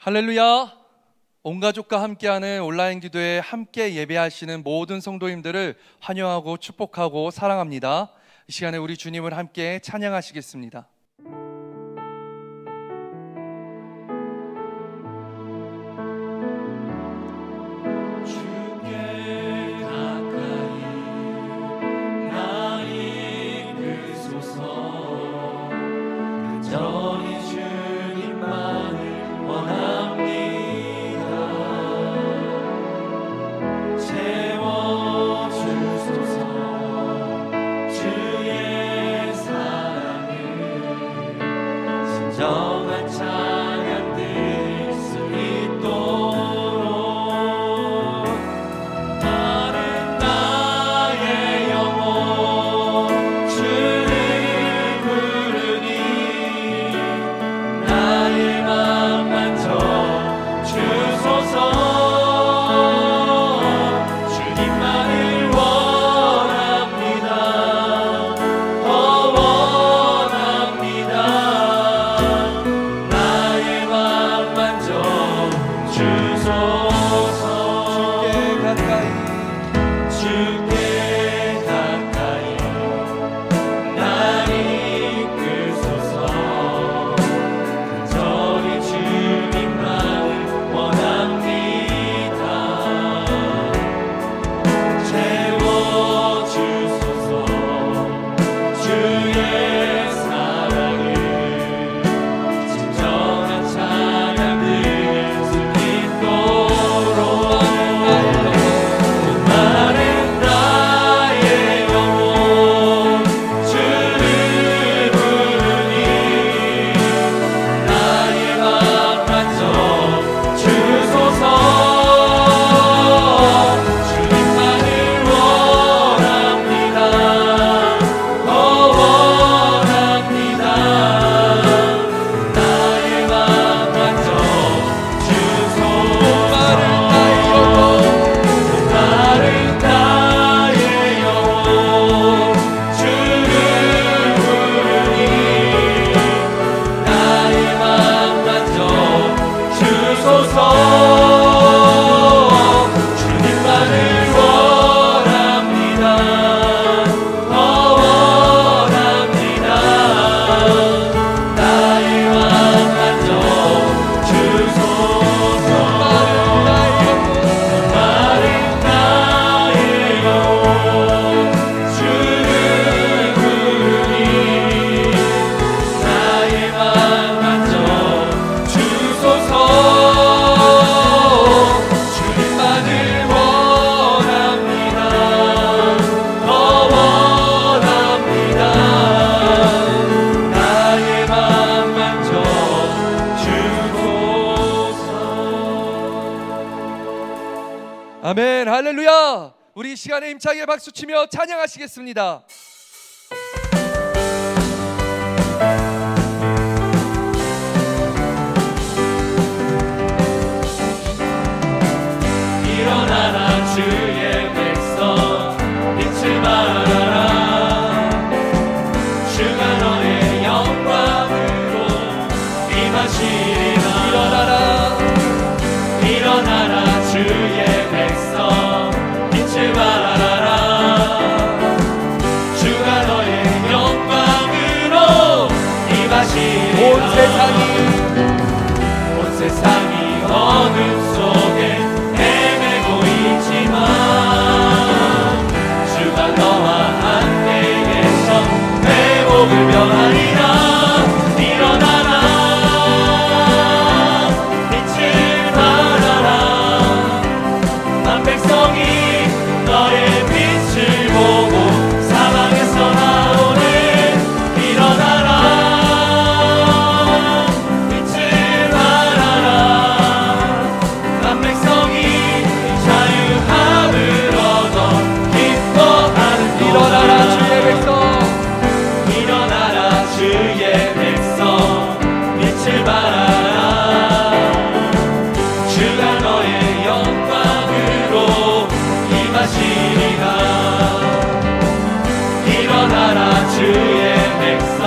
할렐루야! 온 가족과 함께하는 온라인 기도에 함께 예배하시는 모든 성도님들을 환영하고 축복하고 사랑합니다. 이 시간에 우리 주님을 함께 찬양하시겠습니다. 정한 찬양 들 수 있도록 나는 나의 영혼 주를 부르니 나의 맘 만져 주소서. 주님만을 원합니다. 더 원합니다. 아멘, 할렐루야! 우리 이 시간에 힘차게 박수치며 찬양하시겠습니다. 일어나라 주의 백성 빛을 발하라. 주가 너의 영광으로 임하시리라. 일어나라 주의 백성 빛을 발하라. 주가 너의 영광으로 임하시리라. 온 세상이 어둠 속에 헤매고 있지만 주가 너와 함께 계셔 회복을 변하리라. 일어나라 빛을 발하라. 난 백성이 너의 빛을 보고 사방에서 나오네. 일어나라 빛을 발하라. 난 백성이 자유함을 얻어 기뻐하는 일어나라 주의 백성, 일어나라 주의 백성 빛을 발하라. 주가 너의 영광으로 임하시리라. 일어나라 주의 백성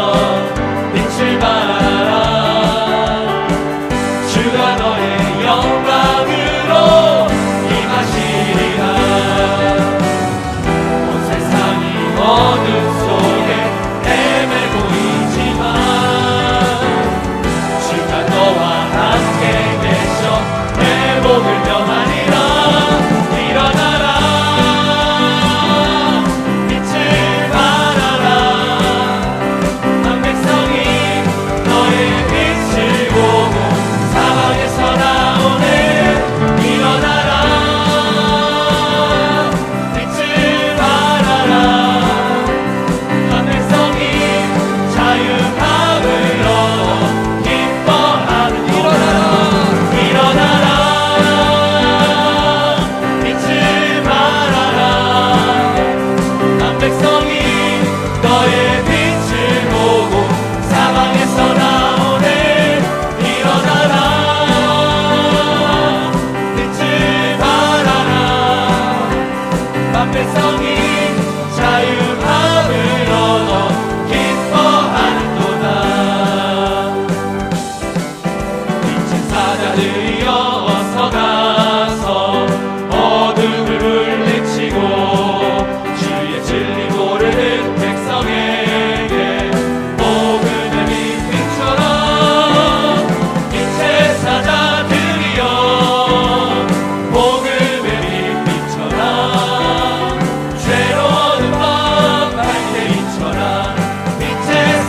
빛을 발하라. 주가 너의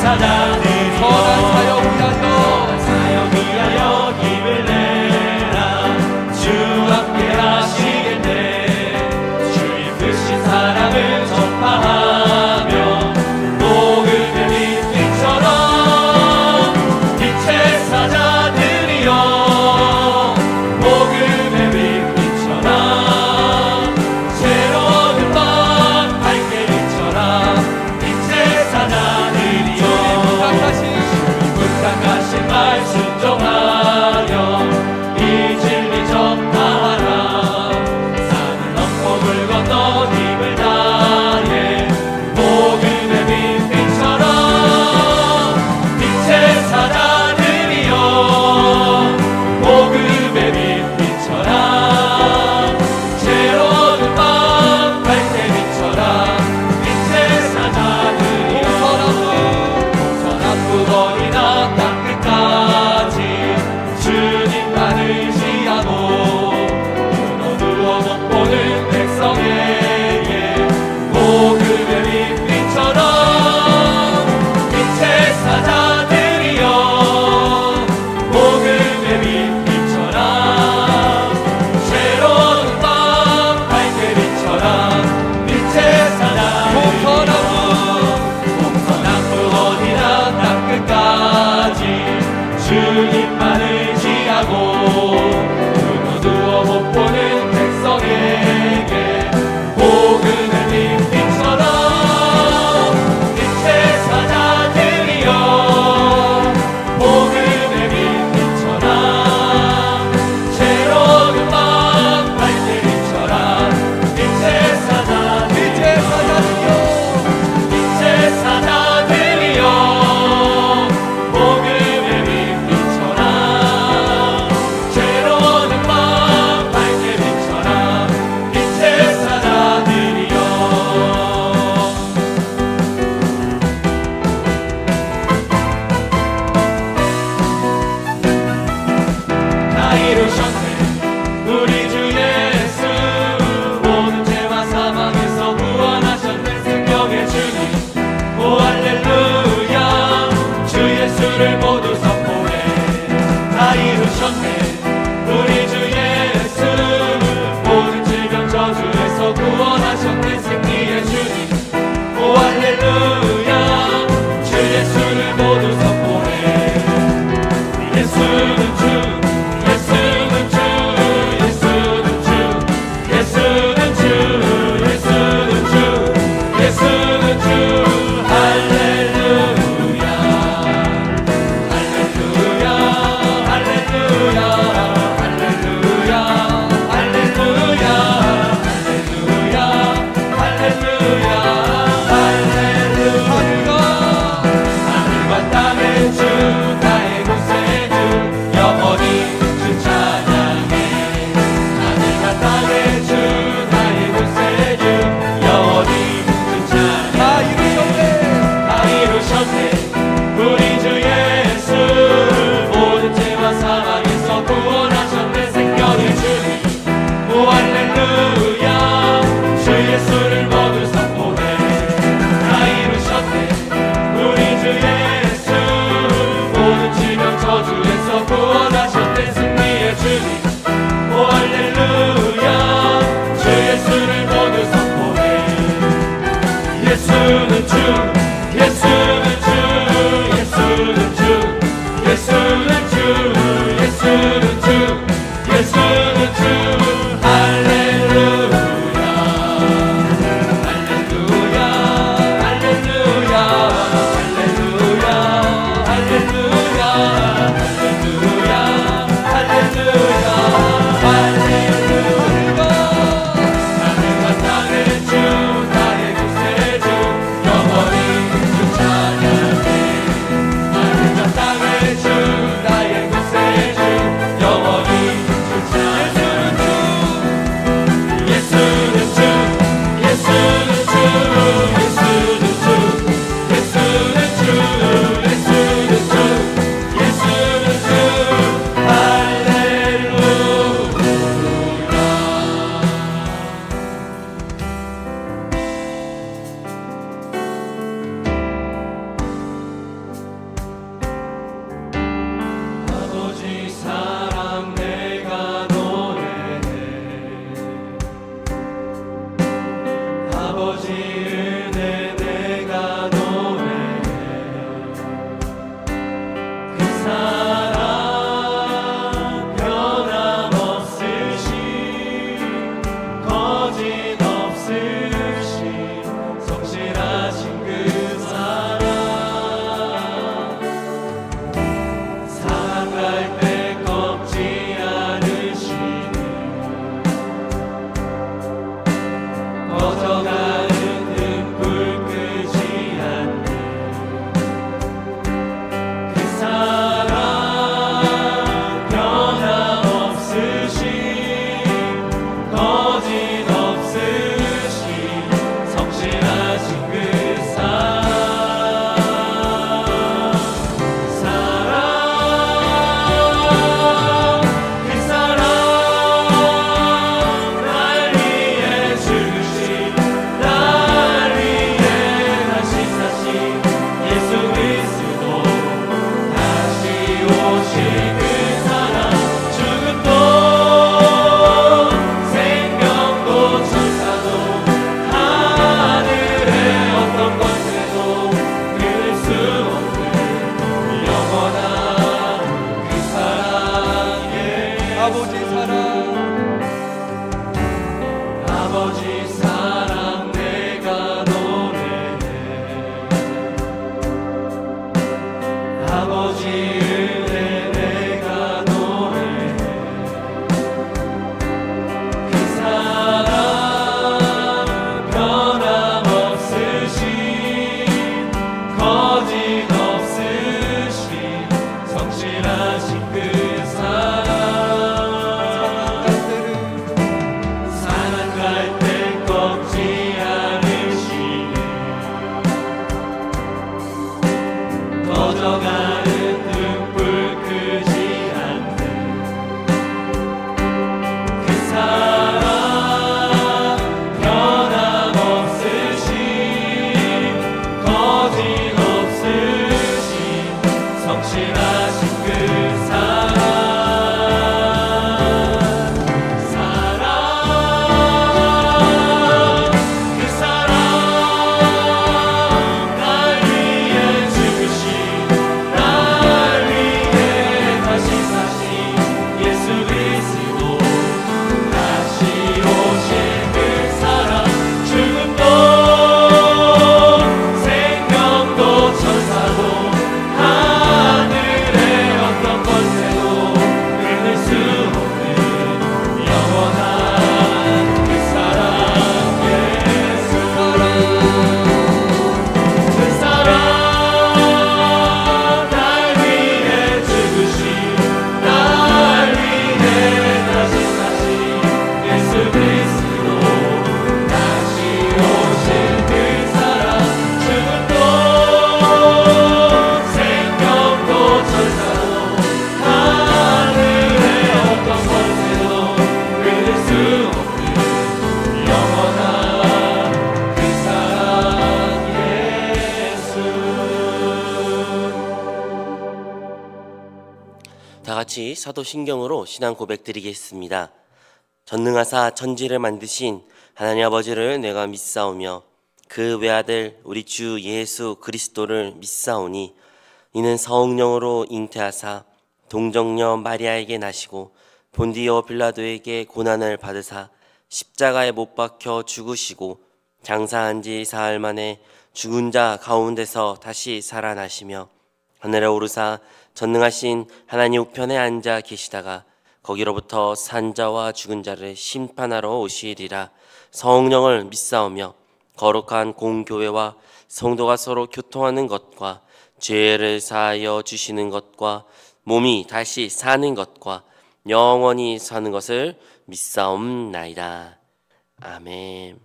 사자들이여 선한 사역 위하여 힘을 내라 주 함께 하시겠네 주의 크신 사랑을 전파하며 복음의 빛처럼 빛의 사자들이여 복음의 빛처럼 새로운 밤 밝게 비춰라 빛의 사자들이여 헌신하신 그 사랑 다같이 사도신경으로 신앙 고백 드리겠습니다. 전능하사 천지를 만드신 하나님 아버지를 내가 믿사오며 그 외아들 우리 주 예수 그리스도를 믿사오니 이는 성령으로 잉태하사 동정녀 마리아에게 나시고 본디오 빌라도에게 고난을 받으사 십자가에 못 박혀 죽으시고 장사한 지 사흘 만에 죽은 자 가운데서 다시 살아나시며 하늘에 오르사 전능하신 하나님 우편에 앉아 계시다가 거기로부터 산자와 죽은 자를 심판하러 오시리라. 성령을 믿사오며 거룩한 공교회와 성도가 서로 교통하는 것과 죄를 사하여 주시는 것과 몸이 다시 사는 것과 영원히 사는 것을 믿사옵나이다. 아멘.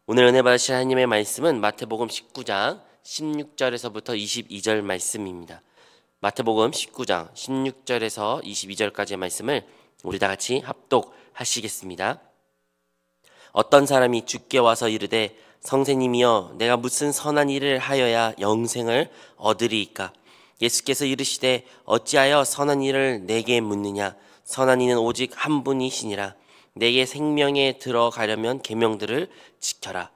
오늘 은혜 받으실 하나님의 말씀은 마태복음 19장 16절에서부터 22절 말씀입니다. 마태복음 19장 16절에서 22절까지의 말씀을 우리 다 같이 합독하시겠습니다. 어떤 사람이 주께 와서 이르되 선생님이여 내가 무슨 선한 일을 하여야 영생을 얻으리이까? 예수께서 이르시되 어찌하여 선한 일을 내게 묻느냐? 선한 이는 오직 한 분이시니라. 내게 생명에 들어가려면 계명들을 지켜라.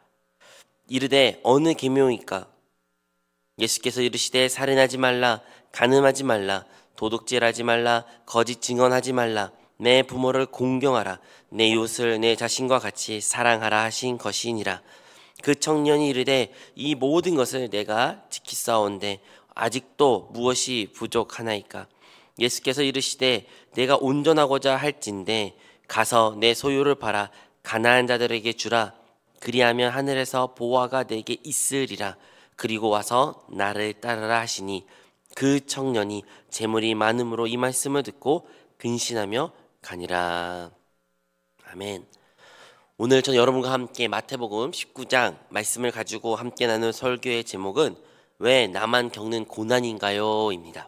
이르되 어느 계명이까? 예수께서 이르시되 살인하지 말라, 간음하지 말라, 도둑질하지 말라, 거짓 증언하지 말라, 내 부모를 공경하라, 내 이웃을 내 자신과 같이 사랑하라 하신 것이니라. 그 청년이 이르되 이 모든 것을 내가 지키사온데 아직도 무엇이 부족하나이까? 예수께서 이르시되 내가 온전하고자 할진대 가서 내 소유를 팔아 가난한 자들에게 주라. 그리하면 하늘에서 보화가 내게 있으리라. 그리고 와서 나를 따르라 하시니 그 청년이 재물이 많음으로 이 말씀을 듣고 근신하며 가니라. 아멘. 오늘 전 여러분과 함께 마태복음 19장 말씀을 가지고 함께 나눌 설교의 제목은 왜 나만 겪는 고난인가요? 입니다.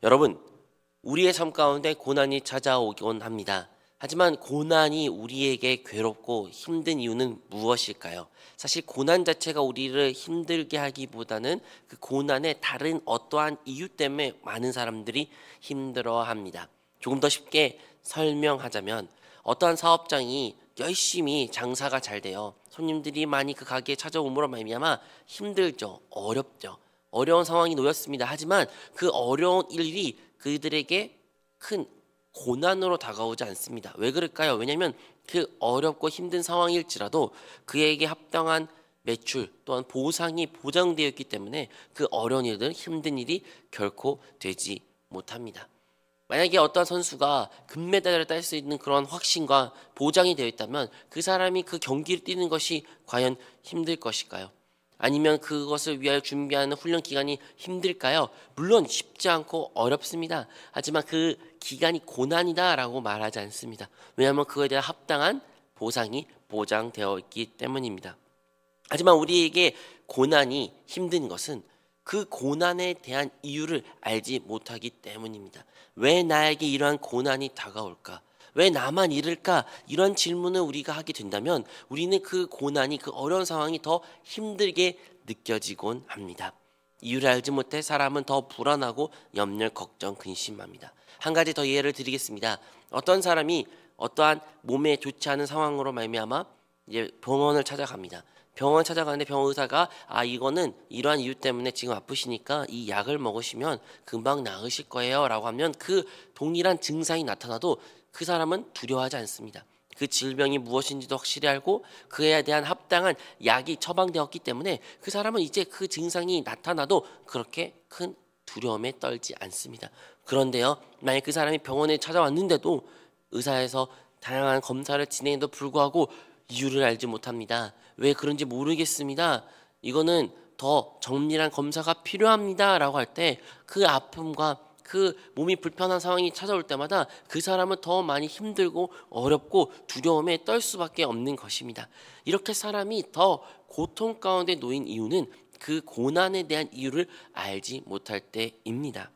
여러분, 우리의 삶 가운데 고난이 찾아오곤 합니다. 하지만 고난이 우리에게 괴롭고 힘든 이유는 무엇일까요? 사실 고난 자체가 우리를 힘들게 하기보다는 그 고난의 다른 어떠한 이유 때문에 많은 사람들이 힘들어합니다. 조금 더 쉽게 설명하자면 어떠한 사업장이 열심히 장사가 잘 돼요. 손님들이 많이 그 가게에 찾아옴으로 말미암아 힘들죠. 어렵죠. 어려운 상황이 놓였습니다. 하지만 그 어려운 일이 그들에게 큰 고난으로 다가오지 않습니다. 왜 그럴까요? 왜냐하면 그 어렵고 힘든 상황일지라도 그에게 합당한 매출 또한 보상이 보장되어 있기 때문에 그 어려운 일들, 힘든 일이 결코 되지 못합니다. 만약에 어떤 선수가 금메달을 딸 수 있는 그런 확신과 보장이 되어 있다면 그 사람이 그 경기를 뛰는 것이 과연 힘들 것일까요? 아니면 그것을 위하여 준비하는 훈련 기간이 힘들까요? 물론 쉽지 않고 어렵습니다. 하지만 그 기간이 고난이다라고 말하지 않습니다. 왜냐하면 그거에 대한 합당한 보상이 보장되어 있기 때문입니다. 하지만 우리에게 고난이 힘든 것은 그 고난에 대한 이유를 알지 못하기 때문입니다. 왜 나에게 이러한 고난이 다가올까? 왜 나만 이럴까? 이런 질문을 우리가 하게 된다면 우리는 그 고난이, 그 어려운 상황이 더 힘들게 느껴지곤 합니다. 이유를 알지 못해 사람은 더 불안하고 염려, 걱정, 근심합니다. 한 가지 더 예를 드리겠습니다. 어떤 사람이 어떠한 몸에 좋지 않은 상황으로 말미암아 이제 병원을 찾아갑니다. 병원 찾아가는데 병원 의사가 이거는 이러한 이유 때문에 지금 아프시니까 이 약을 먹으시면 금방 나으실 거예요 라고 하면 그 동일한 증상이 나타나도 그 사람은 두려워하지 않습니다. 그 질병이 무엇인지도 확실히 알고 그에 대한 합당한 약이 처방되었기 때문에 그 사람은 이제 그 증상이 나타나도 그렇게 큰 두려움에 떨지 않습니다. 그런데요, 만약 그 사람이 병원에 찾아왔는데도 의사에서 다양한 검사를 진행해도 불구하고 이유를 알지 못합니다. 왜 그런지 모르겠습니다. 이거는 더 정밀한 검사가 필요합니다 라고 할 때 그 아픔과 그 몸이 불편한 상황이 찾아올 때마다 그 사람은 더 많이 힘들고 어렵고 두려움에 떨 수밖에 없는 것입니다. 이렇게 사람이 더 고통 가운데 놓인 이유는 그 고난에 대한 이유를 알지 못할 때입니다.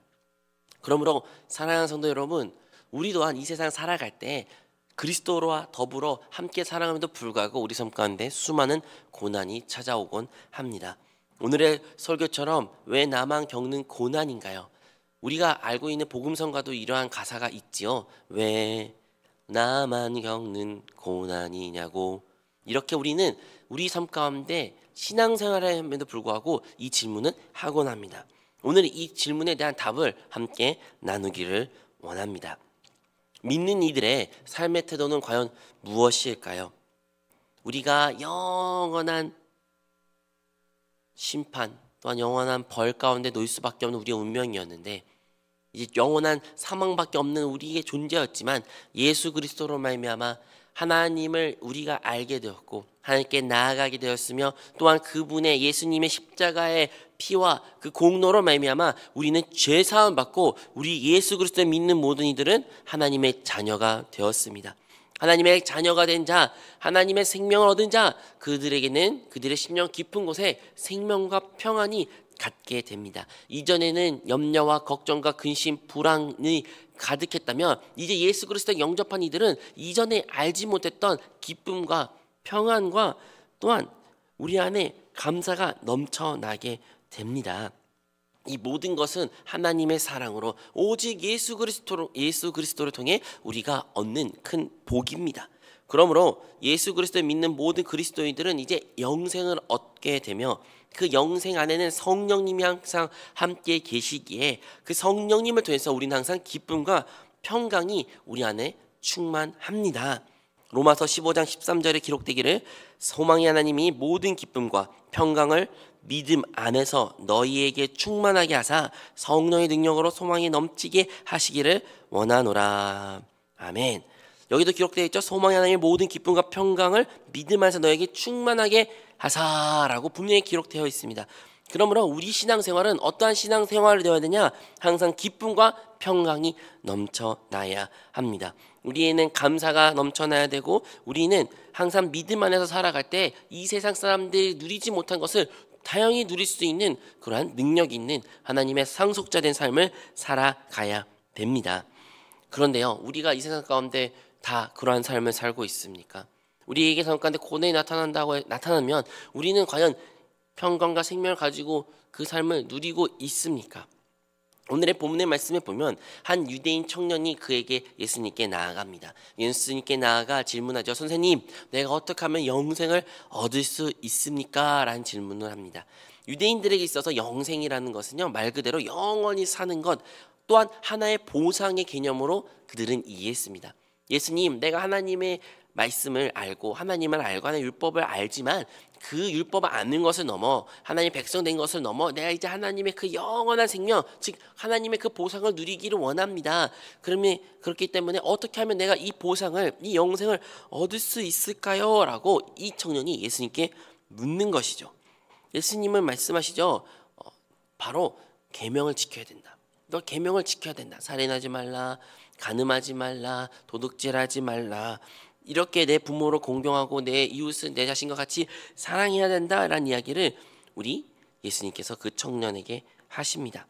그러므로 사랑하는 성도 여러분, 우리 또한 이 세상 살아갈 때 그리스도와 더불어 함께 살아감에도 불구하고 우리 삶 가운데 수많은 고난이 찾아오곤 합니다. 오늘의 설교처럼 왜 나만 겪는 고난인가요? 우리가 알고 있는 복음성가도 이러한 가사가 있지요. 왜 나만 겪는 고난이냐고. 이렇게 우리는 우리 삶 가운데 신앙생활에도 불구하고 이 질문은 하곤 합니다. 오늘 이 질문에 대한 답을 함께 나누기를 원합니다. 믿는 이들의 삶의 태도는 과연 무엇일까요? 우리가 영원한 심판 또한 영원한 벌 가운데 놓일 수밖에 없는 우리의 운명이었는데 이제 영원한 사망밖에 없는 우리의 존재였지만 예수 그리스도로 말미암아 하나님을 우리가 알게 되었고 하나님께 나아가게 되었으며 또한 그분의 예수님의 십자가의 피와 그 공로로 말미암아 우리는 죄 사함 받고 우리 예수 그리스도를 믿는 모든 이들은 하나님의 자녀가 되었습니다. 하나님의 자녀가 된 자, 하나님의 생명을 얻은 자, 그들에게는 그들의 심령 깊은 곳에 생명과 평안이 갖게 됩니다. 이전에는 염려와 걱정과 근심, 불안이 가득했다면 이제 예수 그리스도를 영접한 이들은 이전에 알지 못했던 기쁨과 평안과 또한 우리 안에 감사가 넘쳐나게 됩니다. 이 모든 것은 하나님의 사랑으로 오직 예수 그리스도를 통해 우리가 얻는 큰 복입니다. 그러므로 예수 그리스도를 믿는 모든 그리스도인들은 이제 영생을 얻게 되며 그 영생 안에는 성령님이 항상 함께 계시기에 그 성령님을 통해서 우리는 항상 기쁨과 평강이 우리 안에 충만합니다. 로마서 15장 13절에 기록되기를 소망의 하나님이 모든 기쁨과 평강을 믿음 안에서 너희에게 충만하게 하사 성령의 능력으로 소망이 넘치게 하시기를 원하노라. 아멘. 여기도 기록되어 있죠. 소망의 하나님의 모든 기쁨과 평강을 믿음 안에서 너에게 충만하게 하사라고 분명히 기록되어 있습니다. 그러므로 우리 신앙생활은 어떠한 신앙생활을 되어야 되냐? 항상 기쁨과 평강이 넘쳐나야 합니다. 우리에는 감사가 넘쳐나야 되고 우리는 항상 믿음 안에서 살아갈 때 이 세상 사람들이 누리지 못한 것을 다양히 누릴 수 있는 그러한 능력 있는 하나님의 상속자 된 삶을 살아가야 됩니다. 그런데요, 우리가 이 세상 가운데 다 그러한 삶을 살고 있습니까? 우리에게 삶 가운데 고난이 나타나면 우리는 과연 평강과 생명을 가지고 그 삶을 누리고 있습니까? 오늘의 본문의 말씀에 보면 한 유대인 청년이 그에게 예수님께 나아갑니다. 예수님께 나아가 질문하죠. 선생님, 내가 어떻게 하면 영생을 얻을 수 있습니까? 라는 질문을 합니다. 유대인들에게 있어서 영생이라는 것은요, 말 그대로 영원히 사는 것 또한 하나의 보상의 개념으로 그들은 이해했습니다. 예수님, 내가 하나님의 말씀을 알고 하나님을 알고 하나님의 율법을 알지만 그 율법을 아는 것을 넘어 하나님의 백성 된 것을 넘어 내가 이제 하나님의 그 영원한 생명, 즉 하나님의 그 보상을 누리기를 원합니다. 그러면 그렇기 때문에 어떻게 하면 내가 이 보상을, 이 영생을 얻을 수 있을까요? 라고 이 청년이 예수님께 묻는 것이죠. 예수님은 말씀하시죠. 바로 계명을 지켜야 된다. 너 계명을 지켜야 된다. 살인하지 말라, 간음하지 말라, 도둑질하지 말라. 이렇게 내 부모를 공경하고 내 이웃을 내 자신과 같이 사랑해야 된다라는 이야기를 우리 예수님께서 그 청년에게 하십니다.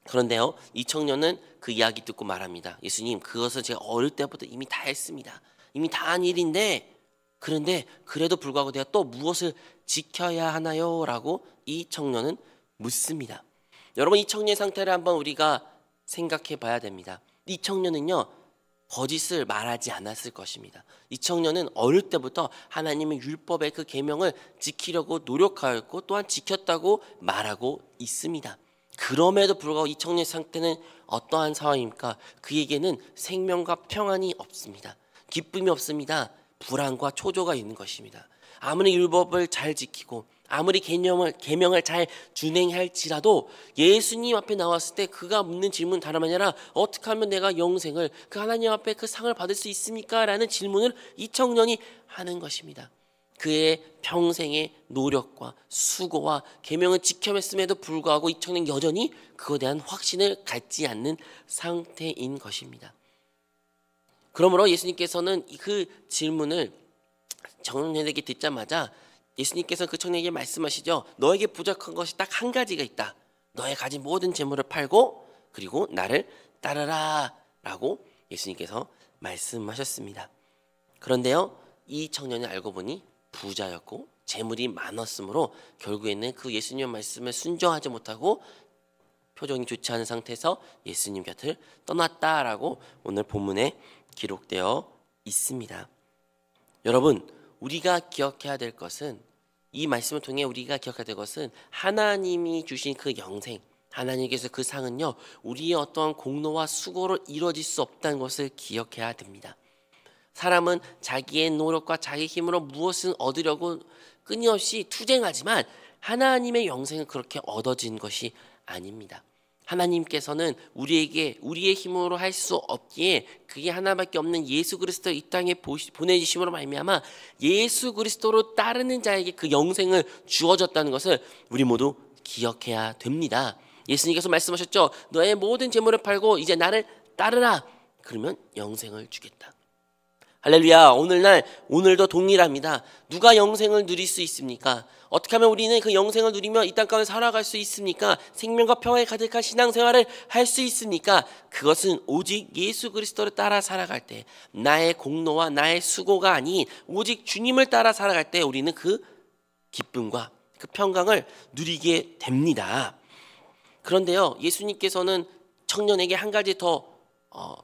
그런데요, 이 청년은 그 이야기 듣고 말합니다. 예수님, 그것을 제가 어릴 때부터 이미 다 했습니다. 이미 다 한 일인데 그런데 그래도 불구하고 내가 또 무엇을 지켜야 하나요? 라고 이 청년은 묻습니다. 여러분, 이 청년의 상태를 한번 우리가 생각해 봐야 됩니다. 이 청년은요, 거짓을 말하지 않았을 것입니다. 이 청년은 어릴 때부터 하나님의 율법의 그 계명을 지키려고 노력하였고 또한 지켰다고 말하고 있습니다. 그럼에도 불구하고 이 청년의 상태는 어떠한 상황입니까? 그에게는 생명과 평안이 없습니다. 기쁨이 없습니다. 불안과 초조가 있는 것입니다. 아무리 율법을 잘 지키고 아무리 계명을 잘 준행할지라도 예수님 앞에 나왔을 때 그가 묻는 질문 다름 아니라 어떻게 하면 내가 영생을, 그 하나님 앞에 그 상을 받을 수 있습니까? 라는 질문을 이 청년이 하는 것입니다. 그의 평생의 노력과 수고와 계명을 지켜냈음에도 불구하고 이 청년은 여전히 그거에 대한 확신을 갖지 않는 상태인 것입니다. 그러므로 예수님께서는 그 질문을 청년에게 듣자마자 예수님께서 그 청년에게 말씀하시죠. 너에게 부족한 것이 딱 한 가지가 있다. 너의 가진 모든 재물을 팔고 그리고 나를 따르라 라고 예수님께서 말씀하셨습니다. 그런데요, 이 청년이 알고 보니 부자였고 재물이 많았으므로 결국에는 그 예수님의 말씀을 순종하지 못하고 표정이 좋지 않은 상태에서 예수님 곁을 떠났다라고 오늘 본문에 기록되어 있습니다. 여러분, 우리가 기억해야 될 것은, 이 말씀을 통해 우리가 기억해야 될 것은 하나님이 주신 그 영생, 하나님께서 그 상은요, 우리의 어떠한 공로와 수고로 이루어질 수 없다는 것을 기억해야 됩니다. 사람은 자기의 노력과 자기 힘으로 무엇을 얻으려고 끊임없이 투쟁하지만 하나님의 영생은 그렇게 얻어진 것이 아닙니다. 하나님께서는 우리에게 우리의 힘으로 할 수 없기에 그게 하나밖에 없는 예수 그리스도를 이 땅에 보내주심으로 말미암아 예수 그리스도로 따르는 자에게 그 영생을 주어졌다는 것을 우리 모두 기억해야 됩니다. 예수님께서 말씀하셨죠. 너의 모든 재물을 팔고 이제 나를 따르라. 그러면 영생을 주겠다. 할렐루야. 오늘도 동일합니다. 누가 영생을 누릴 수 있습니까? 어떻게 하면 우리는 그 영생을 누리며 이 땅 가운데 살아갈 수 있습니까? 생명과 평화에 가득한 신앙생활을 할 수 있습니까? 그것은 오직 예수 그리스도를 따라 살아갈 때, 나의 공로와 나의 수고가 아닌 오직 주님을 따라 살아갈 때 우리는 그 기쁨과 그 평강을 누리게 됩니다. 그런데요, 예수님께서는 청년에게 한 가지 더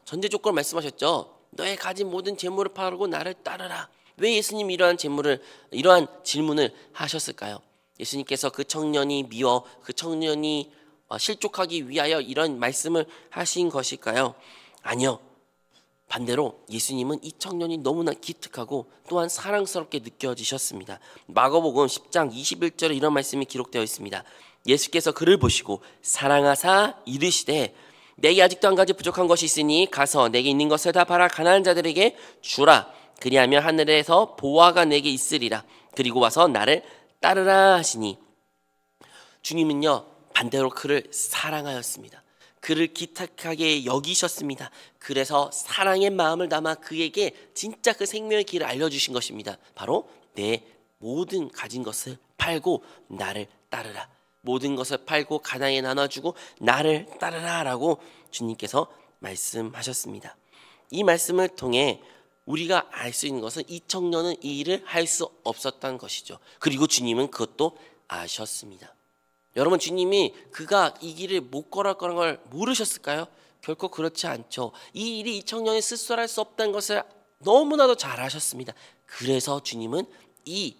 전제 조건을 말씀하셨죠. 너의 가진 모든 재물을 팔고 나를 따르라. 왜 예수님이 이러한 질문을 하셨을까요? 예수님께서 그 청년이 미워, 그 청년이 실족하기 위하여 이런 말씀을 하신 것일까요? 아니요. 반대로 예수님은 이 청년이 너무나 기특하고 또한 사랑스럽게 느껴지셨습니다. 마가복음 10장 21절에 이런 말씀이 기록되어 있습니다. 예수께서 그를 보시고 사랑하사 이르시되 내게 아직도 한 가지 부족한 것이 있으니 가서 내게 있는 것을 다 팔아 가난한 자들에게 주라. 그리하면 하늘에서 보화가 내게 있으리라. 그리고 와서 나를 따르라 하시니, 주님은요 반대로 그를 사랑하였습니다. 그를 기특하게 여기셨습니다. 그래서 사랑의 마음을 담아 그에게 진짜 그 생명의 길을 알려주신 것입니다. 바로 내 모든 가진 것을 팔고 나를 따르라. 모든 것을 팔고 가난에 나눠주고 나를 따르라 라고 주님께서 말씀하셨습니다. 이 말씀을 통해 우리가 알 수 있는 것은 이 청년은 이 일을 할 수 없었던 것이죠. 그리고 주님은 그것도 아셨습니다. 여러분, 주님이 그가 이 길을 못 걸을 거라는 걸 모르셨을까요? 결코 그렇지 않죠. 이 일이 이 청년이 스스로 할 수 없다는 것을 너무나도 잘 아셨습니다. 그래서 주님은 이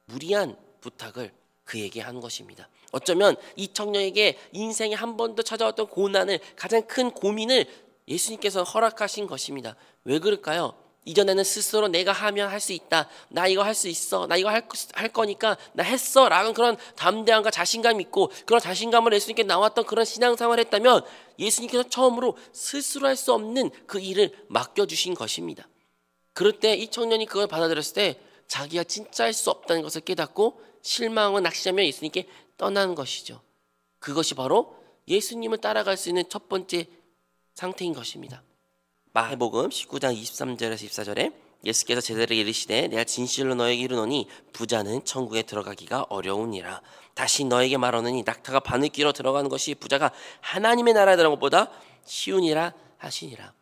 무리한 부탁을 그에게 한 것입니다. 어쩌면 이 청년에게 인생에 한 번도 찾아왔던 고난을, 가장 큰 고민을 예수님께서 허락하신 것입니다. 왜 그럴까요? 이전에는 스스로 내가 하면 할 수 있다, 나 이거 할 수 있어, 나 이거 할 거니까 나 했어 라는 그런 담대함과 자신감이 있고, 그런 자신감을 예수님께 나왔던 그런 신앙생활을 했다면 예수님께서 처음으로 스스로 할 수 없는 그 일을 맡겨주신 것입니다. 그럴 때 이 청년이 그걸 받아들였을 때 자기가 진짜 할 수 없다는 것을 깨닫고 실망을 낙심하며 예수님께 떠나는 것이죠. 그것이 바로 예수님을 따라갈 수 있는 첫 번째 상태인 것입니다. 마태복음 19장 23절에서 24절에 예수께서 제자들에게 이르시되 내가 진실로 너에게 이르노니 부자는 천국에 들어가기가 어려우니라. 다시 너에게 말하노니 낙타가 바늘귀로 들어가는 것이 부자가 하나님의 나라에 들어가는 것보다 쉬우니라 하시니라.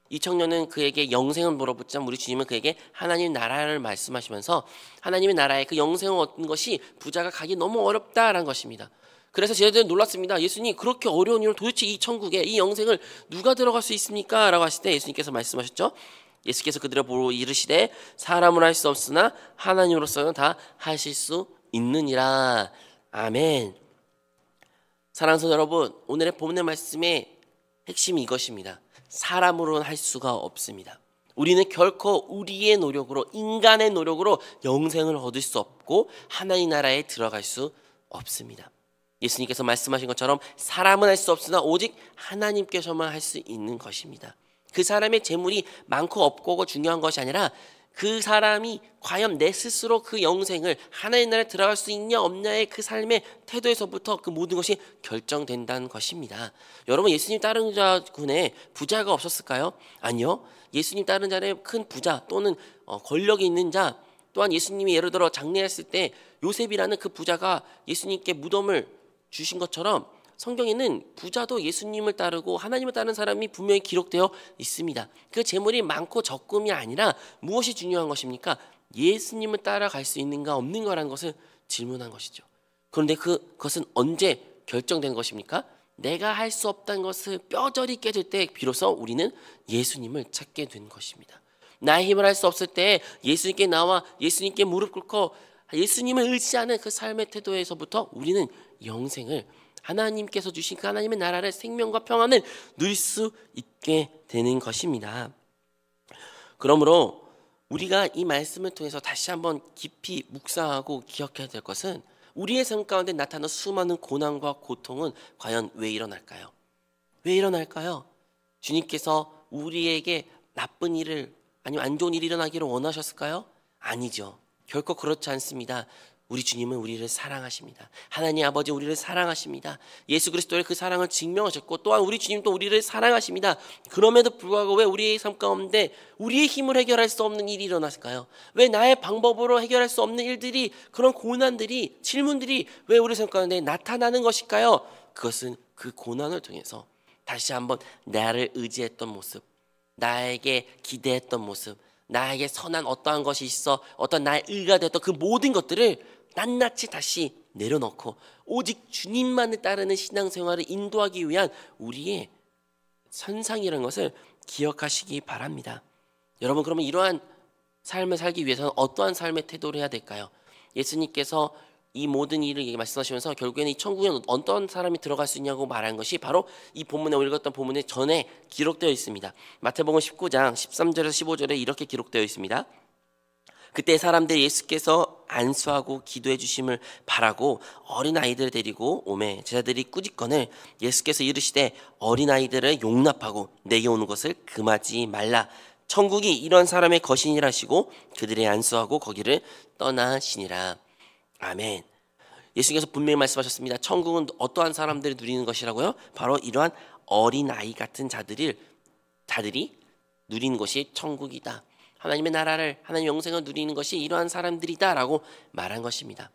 이 청년은 그에게 영생을 물어보지만 우리 주님은 그에게 하나님 나라를 말씀하시면서 하나님의 나라에 그 영생을 얻는 것이 부자가 가기 너무 어렵다라는 것입니다. 그래서 제자들은 놀랐습니다. 예수님, 그렇게 어려운 일을 도대체 이 천국에, 이 영생을 누가 들어갈 수 있습니까? 라고 하실 때 예수님께서 말씀하셨죠. 예수께서 그들을 보고 이르시되 사람으로 할 수 없으나 하나님으로서는 다 하실 수 있느니라. 아멘. 사랑하는 성도 여러분, 오늘의 본문의 말씀의 핵심이 이것입니다. 사람으로는 할 수가 없습니다. 우리는 결코 우리의 노력으로, 인간의 노력으로 영생을 얻을 수 없고 하나님 나라에 들어갈 수 없습니다. 예수님께서 말씀하신 것처럼 사람은 할 수 없으나 오직 하나님께서만 할 수 있는 것입니다. 그 사람의 재물이 많고 없고가 중요한 것이 아니라 그 사람이 과연 내 스스로 그 영생을 하나님 나라에 들어갈 수 있냐 없냐의 그 삶의 태도에서부터 그 모든 것이 결정된다는 것입니다. 여러분, 예수님 따르는 자 군에 부자가 없었을까요? 아니요. 예수님 따르는 자의 큰 부자 또는 권력이 있는 자, 또한 예수님이 예를 들어 장례했을 때 요셉이라는 그 부자가 예수님께 무덤을 주신 것처럼 성경에는 부자도 예수님을 따르고 하나님을 따르는 사람이 분명히 기록되어 있습니다. 그 재물이 많고 적음이 아니라 무엇이 중요한 것입니까? 예수님을 따라갈 수 있는가 없는가라는 것을 질문한 것이죠. 그런데 그것은 언제 결정된 것입니까? 내가 할 수 없다는 것을 뼈저리 깨질 때 비로소 우리는 예수님을 찾게 된 것입니다. 나의 힘을 할 수 없을 때 예수님께 나와 예수님께 무릎 꿇고 예수님을 의지하는 그 삶의 태도에서부터 우리는 영생을, 하나님께서 주신 그 하나님의 나라를, 생명과 평안을 누릴 수 있게 되는 것입니다. 그러므로 우리가 이 말씀을 통해서 다시 한번 깊이 묵상하고 기억해야 될 것은 우리의 삶 가운데 나타나는 수많은 고난과 고통은 과연 왜 일어날까요? 왜 일어날까요? 주님께서 우리에게 나쁜 일을, 아니면 안 좋은 일이 일어나기를 원하셨을까요? 아니죠. 결코 그렇지 않습니다. 우리 주님은 우리를 사랑하십니다. 하나님 아버지 우리를 사랑하십니다. 예수 그리스도의 그 사랑을 증명하셨고 또한 우리 주님도 우리를 사랑하십니다. 그럼에도 불구하고 왜 우리의 삶 가운데 우리의 힘을 해결할 수 없는 일이 일어났을까요? 왜 나의 방법으로 해결할 수 없는 일들이, 그런 고난들이, 질문들이 왜 우리 삶 가운데 나타나는 것일까요? 그것은 그 고난을 통해서 다시 한번 나를 의지했던 모습, 나에게 기대했던 모습, 나에게 선한 어떠한 것이 있어 어떤 나의 의가 됐던 그 모든 것들을 낱낱이 다시 내려놓고 오직 주님만을 따르는 신앙생활을 인도하기 위한 우리의 선상이라는 것을 기억하시기 바랍니다. 여러분, 그러면 이러한 삶을 살기 위해서는 어떠한 삶의 태도를 해야 될까요? 예수님께서 이 모든 일을 말씀하시면서 결국에는 이 천국에 어떤 사람이 들어갈 수 있냐고 말한 것이 바로 이 본문에 읽었던 본문의 전에 기록되어 있습니다. 마태복음 19장 13절에서 15절에 이렇게 기록되어 있습니다. 그때 사람들이 예수께서 안수하고 기도해 주심을 바라고 어린아이들을 데리고 오매 제자들이 꾸짖거늘 예수께서 이르시되 어린아이들을 용납하고 내게 오는 것을 금하지 말라. 천국이 이런 사람의 것이니라 하시고 그들의 안수하고 거기를 떠나시니라. 아멘. 예수께서 분명히 말씀하셨습니다. 천국은 어떠한 사람들이 누리는 것이라고요? 바로 이러한 어린아이 같은 자들이 누리는 것이 천국이다. 하나님의 나라를, 하나님의 영생을 누리는 것이 이러한 사람들이다 라고 말한 것입니다.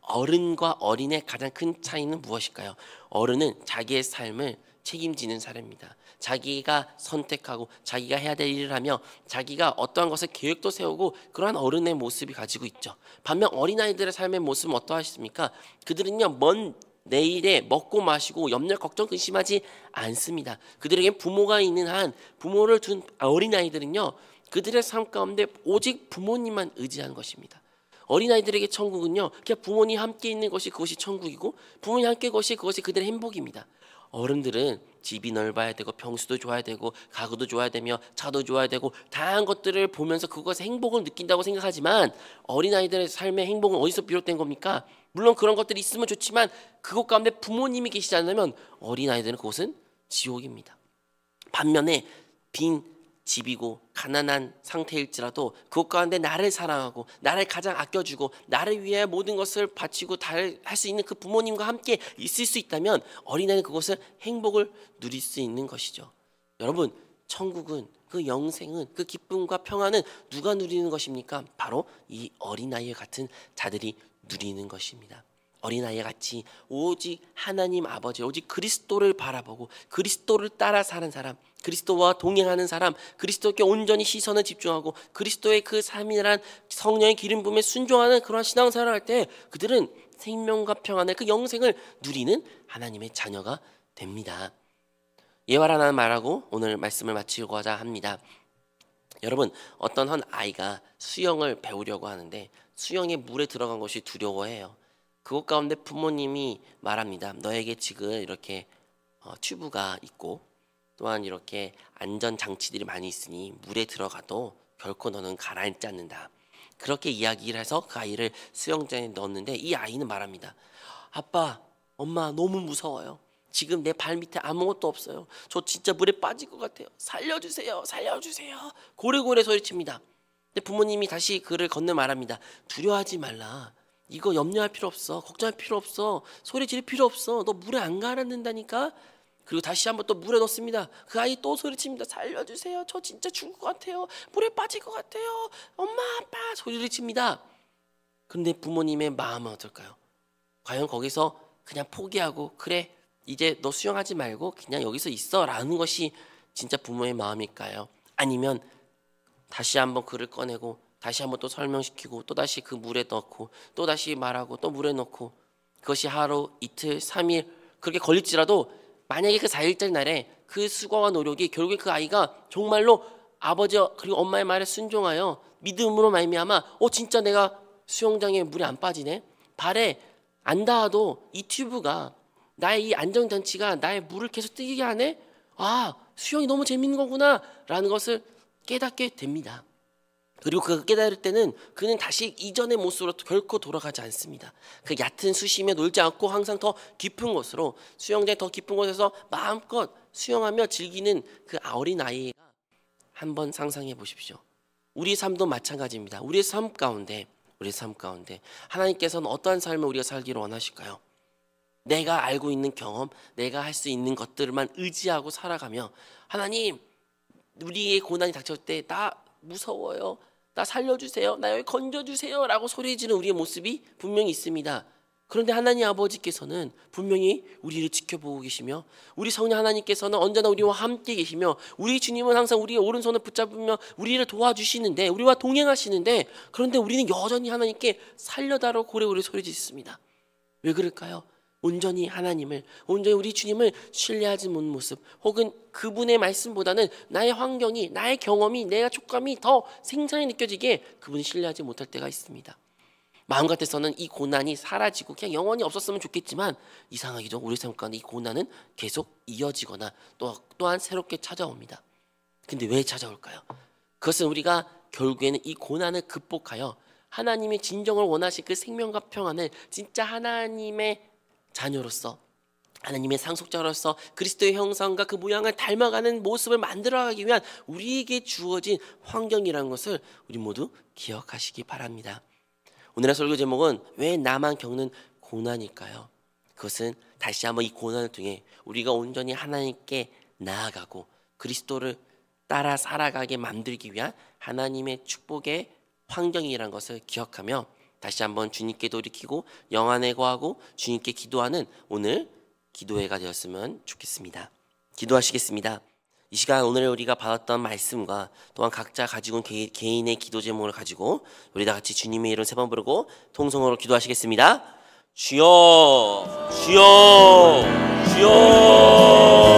어른과 어린의 가장 큰 차이는 무엇일까요? 어른은 자기의 삶을 책임지는 사람입니다. 자기가 선택하고 자기가 해야 될 일을 하며 자기가 어떠한 것을 계획도 세우고 그러한 어른의 모습이 가지고 있죠. 반면 어린아이들의 삶의 모습은 어떠하십니까? 그들은요, 먼 내일에 먹고 마시고 염려 걱정 근심하지 않습니다. 그들에게 부모가 있는 한, 부모를 둔 어린아이들은요, 그들의 삶 가운데 오직 부모님만 의지하는 것입니다. 어린아이들에게 천국은요, 그냥 부모님 함께 있는 것이 그것이 천국이고 부모님 함께 것이 그것이 그들의 행복입니다. 어른들은 집이 넓어야 되고 평수도 좋아야 되고 가구도 좋아야 되며 차도 좋아야 되고 다양한 것들을 보면서 그것에 행복을 느낀다고 생각하지만 어린아이들의 삶의 행복은 어디서 비롯된 겁니까? 물론 그런 것들이 있으면 좋지만 그것 가운데 부모님이 계시지 않으면 어린아이들은 그곳은 지옥입니다. 반면에 빈 집이고 가난한 상태일지라도 그것 가운데 나를 사랑하고 나를 가장 아껴주고 나를 위해 모든 것을 바치고 다 할 수 있는 그 부모님과 함께 있을 수 있다면 어린아이는 그것을 행복을 누릴 수 있는 것이죠. 여러분, 천국은, 그 영생은, 그 기쁨과 평안은 누가 누리는 것입니까? 바로 이 어린아이 같은 자들이 누리는 것입니다. 어린아이 같이 오직 하나님 아버지, 오직 그리스도를 바라보고 그리스도를 따라 사는 사람, 그리스도와 동행하는 사람, 그리스도께 온전히 시선을 집중하고 그리스도의 그 삶이란 성령의 기름 부음에 순종하는 그러한 신앙생활을 할 때 그들은 생명과 평안을 그 영생을 누리는 하나님의 자녀가 됩니다. 예화를 하나 말하고 오늘 말씀을 마치고자 합니다. 여러분, 어떤 한 아이가 수영을 배우려고 하는데 수영에 물에 들어간 것이 두려워해요. 그것 가운데 부모님이 말합니다. 너에게 지금 이렇게 튜브가 있고 또한 이렇게 안전장치들이 많이 있으니 물에 들어가도 결코 너는 가라앉지 않는다. 그렇게 이야기를 해서 그 아이를 수영장에 넣었는데 이 아이는 말합니다. 아빠, 엄마 너무 무서워요. 지금 내 발 밑에 아무것도 없어요. 저 진짜 물에 빠질 것 같아요. 살려주세요. 살려주세요. 고래고래 소리칩니다. 근데 부모님이 다시 그를 건네 말합니다. 두려워하지 말라. 이거 염려할 필요 없어. 걱정할 필요 없어. 소리 지를 필요 없어. 너 물에 안 가라앉는다니까. 그리고 다시 한번 또 물에 넣습니다. 그 아이 또 소리칩니다. 살려주세요. 저 진짜 죽을 것 같아요. 물에 빠질 것 같아요. 엄마 아빠 소리를 칩니다. 그런데 부모님의 마음은 어떨까요? 과연 거기서 그냥 포기하고 그래 이제 너 수영하지 말고 그냥 여기서 있어 라는 것이 진짜 부모의 마음일까요? 아니면 다시 한번 그를 꺼내고 다시 한번 또 설명시키고 또 다시 그 물에 넣고 또 다시 말하고 또 물에 넣고 그것이 하루 이틀 3일 그렇게 걸릴지라도 만약에 그 4일짜리 날에 그 수고와 노력이 결국에 그 아이가 정말로 아버지와 그리고 엄마의 말에 순종하여 믿음으로 말미암아 진짜 내가 수영장에 물에 안 빠지네. 발에 안 닿아도 이 튜브가 나의 이 안전장치가 나의 물을 계속 뜨게 하네. 아, 수영이 너무 재밌는 거구나 라는 것을 깨닫게 됩니다. 그리고 그 깨달을 때는 그는 다시 이전의 모습으로 결코 돌아가지 않습니다. 그 얕은 수심에 놀지 않고 항상 더 깊은 곳으로 수영장의 더 깊은 곳에서 마음껏 수영하며 즐기는 그 어린 아이가 한번 상상해 보십시오. 우리 삶도 마찬가지입니다. 우리의 삶 가운데 하나님께서는 어떠한 삶을 우리가 살기를 원하실까요? 내가 알고 있는 경험, 내가 할 수 있는 것들만 의지하고 살아가며 하나님, 우리의 고난이 닥쳤을 때 나 무서워요. 나 살려주세요. 나 여기 건져주세요. 라고 소리 지르는 우리의 모습이 분명히 있습니다. 그런데 하나님 아버지께서는 분명히 우리를 지켜보고 계시며 우리 성령 하나님께서는 언제나 우리와 함께 계시며 우리 주님은 항상 우리의 오른손을 붙잡으며 우리를 도와주시는데 우리와 동행하시는데 그런데 우리는 여전히 하나님께 살려달라고 고래고래 소리 짓습니다. 왜 그럴까요? 온전히 하나님을, 온전히 우리 주님을 신뢰하지 못한 모습 혹은 그분의 말씀보다는 나의 환경이, 나의 경험이, 내가 촉감이 더 생생히 느껴지게 그분을 신뢰하지 못할 때가 있습니다. 마음 같아서는 이 고난이 사라지고 그냥 영원히 없었으면 좋겠지만 이상하게도 우리 삶 가운데 이 고난은 계속 이어지거나 또한 새롭게 찾아옵니다. 근데 왜 찾아올까요? 그것은 우리가 결국에는 이 고난을 극복하여 하나님의 진정을 원하신 그 생명과 평안을 진짜 하나님의 자녀로서 하나님의 상속자로서 그리스도의 형상과 그 모양을 닮아가는 모습을 만들어가기 위한 우리에게 주어진 환경이라는 것을 우리 모두 기억하시기 바랍니다. 오늘의 설교 제목은 왜 나만 겪는 고난일까요? 그것은 다시 한번 이 고난을 통해 우리가 온전히 하나님께 나아가고 그리스도를 따라 살아가게 만들기 위한 하나님의 축복의 환경이라는 것을 기억하며 다시 한번 주님께 돌이키고 영안에 거하고 주님께 기도하는 오늘 기도회가 되었으면 좋겠습니다. 기도하시겠습니다. 이 시간 오늘 우리가 받았던 말씀과 또한 각자 가지고 온 개인의 기도 제목을 가지고 우리 다 같이 주님의 이름 3번 부르고 통성으로 기도하시겠습니다. 주여 주여 주여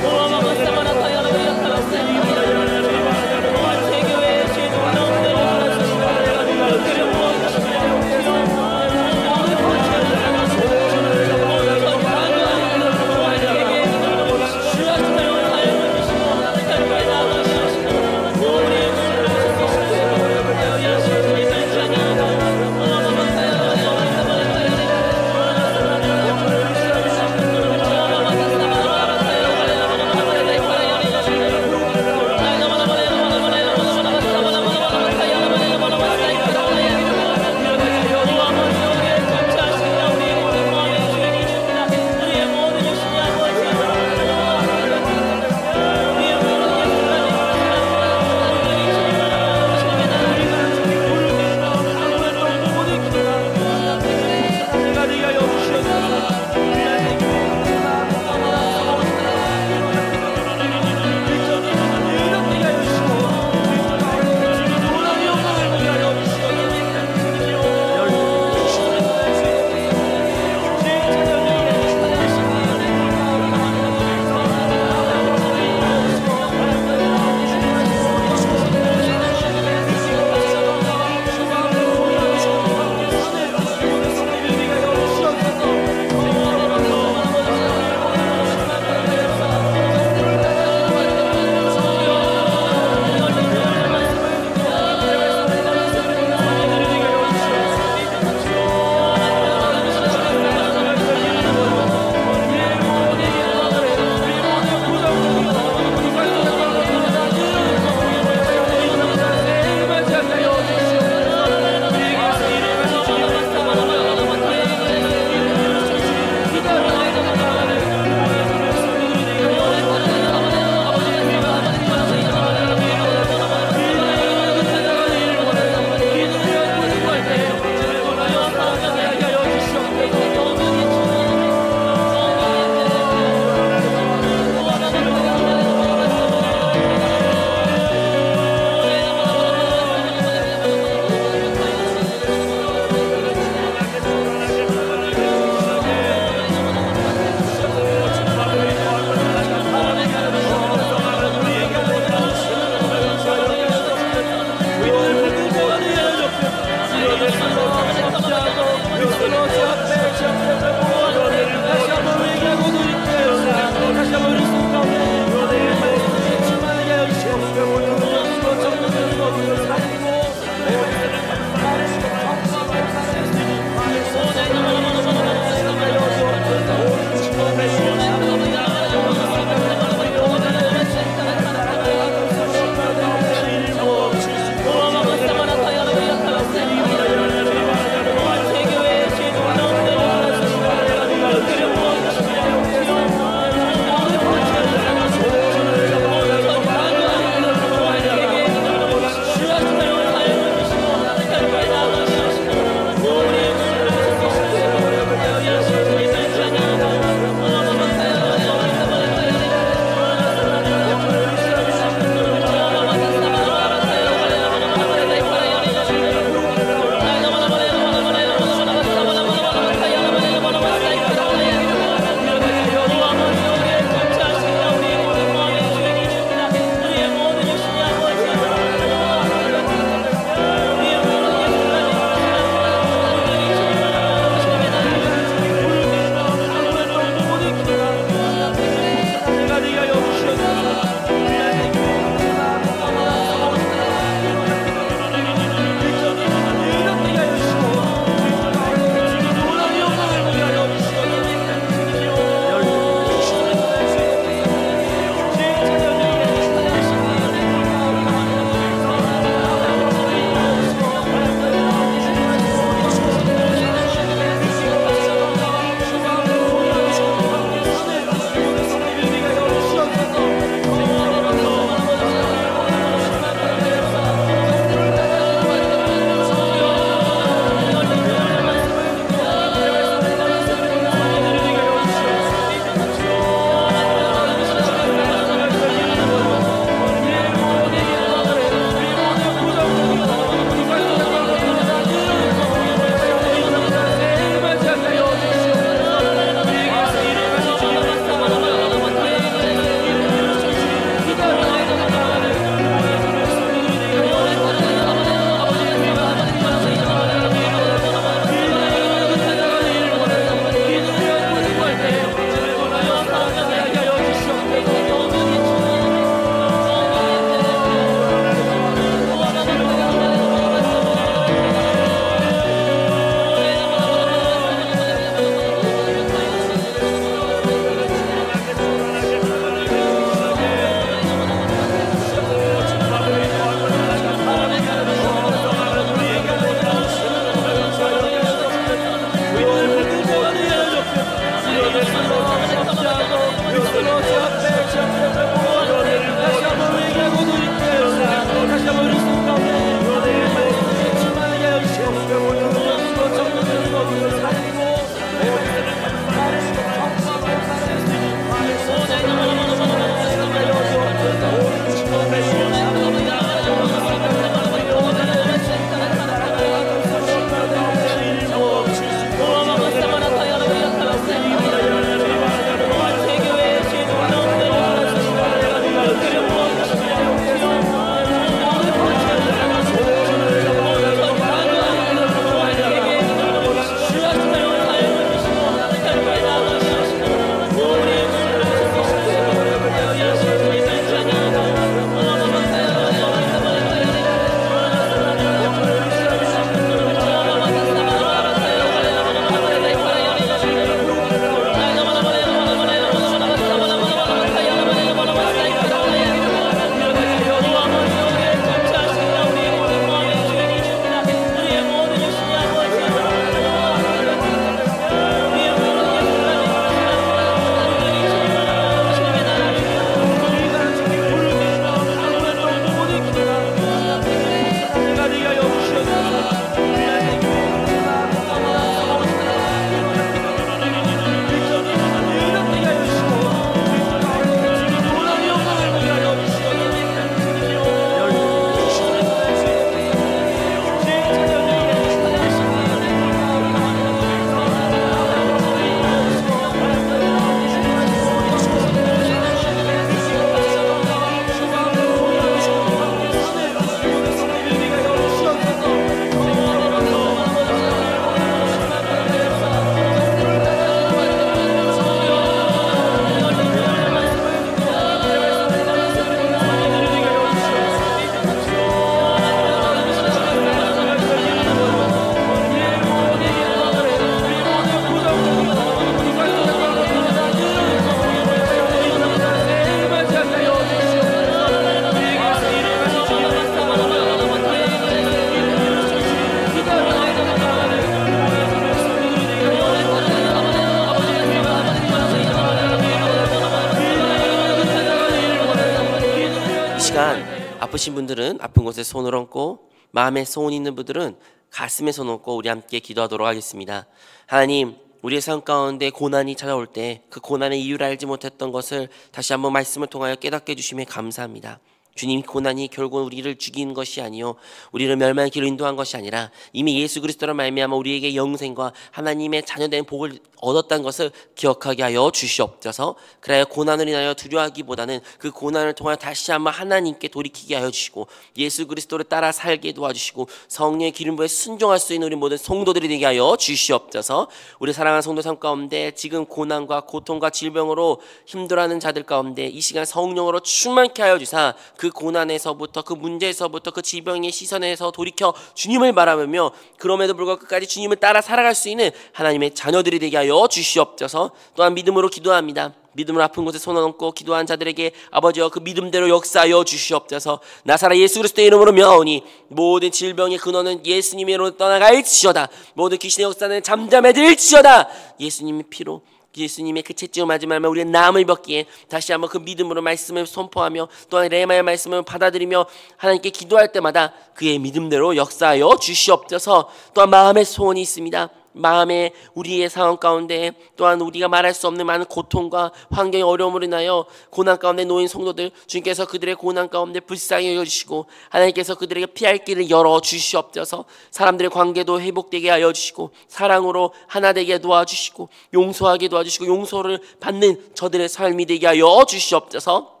아프신 분들은 아픈 곳에 손을 얹고, 마음에 소원 있는 분들은 가슴에 손 얹고 우리 함께 기도하도록 하겠습니다. 하나님, 우리의 삶 가운데 고난이 찾아올 때 그 고난의 이유를 알지 못했던 것을 다시 한번 말씀을 통하여 깨닫게 해주심에 감사합니다. 주님, 고난이 결국 우리를 죽이는 것이 아니요 우리를 멸망의 길로 인도한 것이 아니라 이미 예수 그리스도로 말미암아 우리에게 영생과 하나님의 자녀된 복을 얻었다는 것을 기억하게 하여 주시옵소서. 그래야 고난을 인하여 두려워하기보다는 그 고난을 통하여 다시 한번 하나님께 돌이키게 하여 주시고 예수 그리스도를 따라 살게 도와주시고 성령의 기름 부에 순종할 수 있는 우리 모든 성도들이 되게 하여 주시옵소서. 우리 사랑하는 성도 삶 가운데 지금 고난과 고통과 질병으로 힘들어하는 자들 가운데 이 시간 성령으로 충만케 하여 주사 그 고난에서부터 그 문제에서부터 그 질병의 시선에서 돌이켜 주님을 바라보며 그럼에도 불구하고 끝까지 주님을 따라 살아갈 수 있는 하나님의 자녀들이 되게 하여 주시옵소서. 또한 믿음으로 기도합니다. 믿음으로 아픈 곳에 손을 얹고 기도한 자들에게 아버지여 그 믿음대로 역사하여 주시옵소서. 나사렛 예수 그리스도의 이름으로 명하오니 모든 질병의 근원은 예수님의 이름으로 떠나갈지어다. 모든 귀신의 역사는 잠잠해질지어다. 예수님의 피로 예수님의 그 채찍을 맞은 말만 우리의 나음을 벗기에 다시 한번 그 믿음으로 말씀을 선포하며 또한 레마의 말씀을 받아들이며 하나님께 기도할 때마다 그의 믿음대로 역사하여 주시옵소서. 또한 마음의 소원이 있습니다. 마음에 우리의 상황 가운데 또한 우리가 말할 수 없는 많은 고통과 환경의 어려움으로 인하여 고난 가운데 놓인 성도들 주님께서 그들의 고난 가운데 불쌍히 여겨주시고 하나님께서 그들에게 피할 길을 열어주시옵소서. 사람들의 관계도 회복되게 하여 주시고 사랑으로 하나 되게 도와주시고 용서하게 도와주시고 용서를 받는 저들의 삶이 되게 하여 주시옵소서.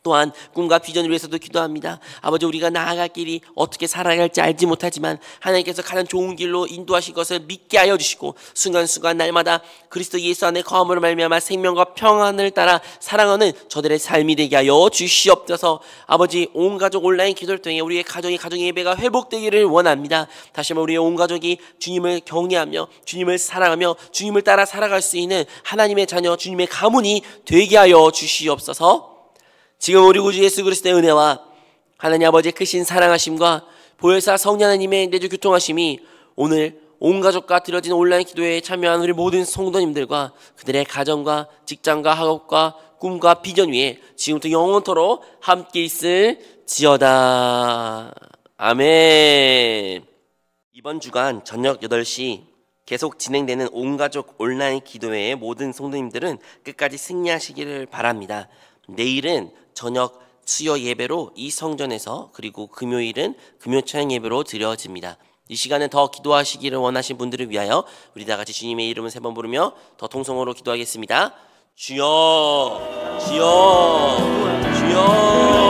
또한 꿈과 비전을 위해서도 기도합니다. 아버지, 우리가 나아갈 길이 어떻게 살아야 할지 알지 못하지만 하나님께서 가장 좋은 길로 인도하실 것을 믿게 하여 주시고 순간순간 날마다 그리스도 예수 안에 거함으로 말미암아 생명과 평안을 따라 사랑하는 저들의 삶이 되게 하여 주시옵소서. 아버지, 온 가족 온라인 기도를 통해 우리의 가정의 예배가 회복되기를 원합니다. 다시 한번 우리의 온 가족이 주님을 경외하며 주님을 사랑하며 주님을 따라 살아갈 수 있는 하나님의 자녀 주님의 가문이 되게 하여 주시옵소서. 지금 우리 구주 예수 그리스도의 은혜와 하나님 아버지의 크신 사랑하심과 보혜사 성령 하나님의 내주 교통하심이 오늘 온 가족과 드려진 온라인 기도에 참여한 우리 모든 성도님들과 그들의 가정과 직장과 학업과 꿈과 비전 위에 지금부터 영원토록 함께 있을지어다. 아멘. 이번 주간 저녁 8시 계속 진행되는 온가족 온라인 기도회의 모든 성도님들은 끝까지 승리하시기를 바랍니다. 내일은 저녁 수요 예배로 이 성전에서 그리고 금요일은 금요 찬양 예배로 드려집니다. 이 시간에 더 기도하시기를 원하신 분들을 위하여 우리 다 같이 주님의 이름을 3번 부르며 더 통성으로 기도하겠습니다. 주여, 주여, 주여.